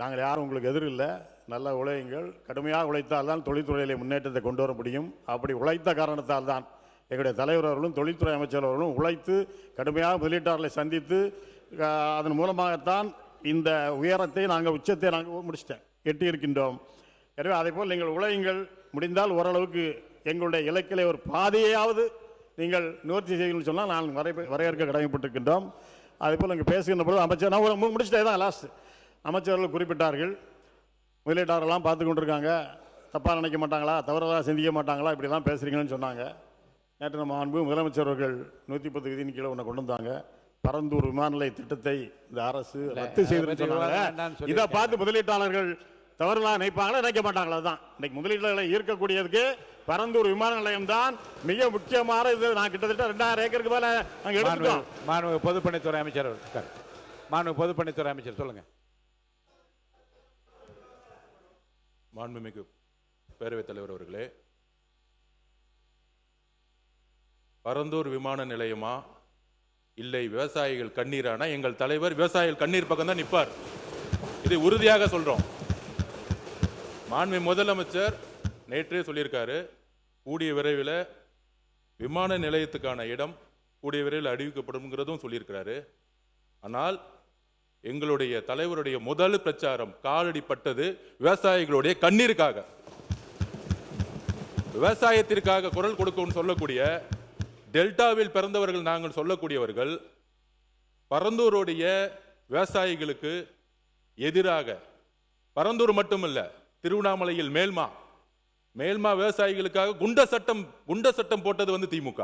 நாங்கள் யாரும் உங்களுக்கு எதிர் இல்லை. நல்ல உழையுங்கள். கடுமையாக உழைத்தால் தான் தொழில்துறையிலே முன்னேற்றத்தை கொண்டு வர முடியும். அப்படி உழைத்த காரணத்தால் தான் எங்களுடைய தலைவர் அவர்களும் தொழில்துறை அமைச்சர் அவர்களும் உழைத்து கடுமையாக முதலீட்டாளர்களை சந்தித்து அதன் மூலமாகத்தான் இந்த உயரத்தை நாங்கள் உச்சத்தை நாங்கள் எட்டி இருக்கின்றோம். எனவே அதே போல் நீங்கள் உழையுங்கள். முடிந்தால் ஓரளவுக்கு எங்களுடைய இலக்கிலே ஒரு பாதையாவது நீங்கள் நிவர்த்தி செய்யணும்னு சொன்னால் நான் வரையறுக்க கடமைப்பட்டிருக்கின்றோம். அதே போல் இங்கே பேசுகின்ற பொழுது அமைச்சர் நான் முடிச்சிட்டே தான் லாஸ்ட் அமைச்சர்கள் குறிப்பிட்டார்கள். முதலீட்டாளர்கள்லாம் பார்த்து கொண்டிருக்காங்க, தப்பாக நினைக்க மாட்டாங்களா, தவறாக சிந்திக்க மாட்டாங்களா, இப்படிலாம் பேசுகிறீங்கன்னு சொன்னாங்க. நேற்று நம்ம அன்பு முதலமைச்சர் அவர்கள் 110 விதியின் கீழே ஒன்று கொண்டு வந்தாங்க. பரந்தூர் விமான நிலைய திட்டத்தை இந்த அரசு ரத்து செய்து சொன்னாங்க. இதை பார்த்து முதலீட்டாளர்கள் தவறுலாம் நினைப்பாங்களா நினைக்க மாட்டாங்களா? தான் இன்னைக்கு முதலீட்டாளர்களை ஈர்க்கக்கூடியதுக்கு பரந்தூர் விமான நிலையம் தான் மிக முக்கியமான இது. நான் கிட்டத்தட்ட 2000 ஏக்கருக்கு மேல நாங்கள் எடுத்துட்டோம். மாண்புமிகு பொதுப்பணித்துறை அமைச்சர், மாண்புமிகு பொதுப்பணித்துறை அமைச்சர் சொல்லுங்க. மாண்புமிகு பேரவைத் தலைவர் அவர்களே, பரந்தூர் விமான நிலையமா இல்லை விவசாயிகள் கண்ணீரானா? எங்கள் தலைவர் விவசாயிகள் கண்ணீர் பக்கம் தான் நிற்பார். இதை உறுதியாக சொல்றோம். மாண்புமிகு முதலமைச்சர் நேற்றே சொல்லியிருக்காரு, கூடிய விரைவில் விமான நிலையத்துக்கான இடம் கூடிய விரைவில் அறிவிக்கப்படும்ங்கிறதும் சொல்லியிருக்கிறாரு. ஆனால் எங்களுடைய தலைவருடைய முதல் பிரச்சாரம் காலடிப்பட்டது விவசாயிகளுடைய கண்ணீருக்காக. விவசாயத்திற்காக குரல் கொடுக்கும் சொல்லக்கூடிய டெல்டாவில் பிறந்தவர்கள் நாங்கள் சொல்லக்கூடியவர்கள் பரந்தூருடைய விவசாயிகளுக்கு எதிராக, பரந்தூர் மட்டுமல்ல திருவண்ணாமலையில் மேல்மா விவசாயிகளுக்காக குண்ட சட்டம் போட்டது திமுக.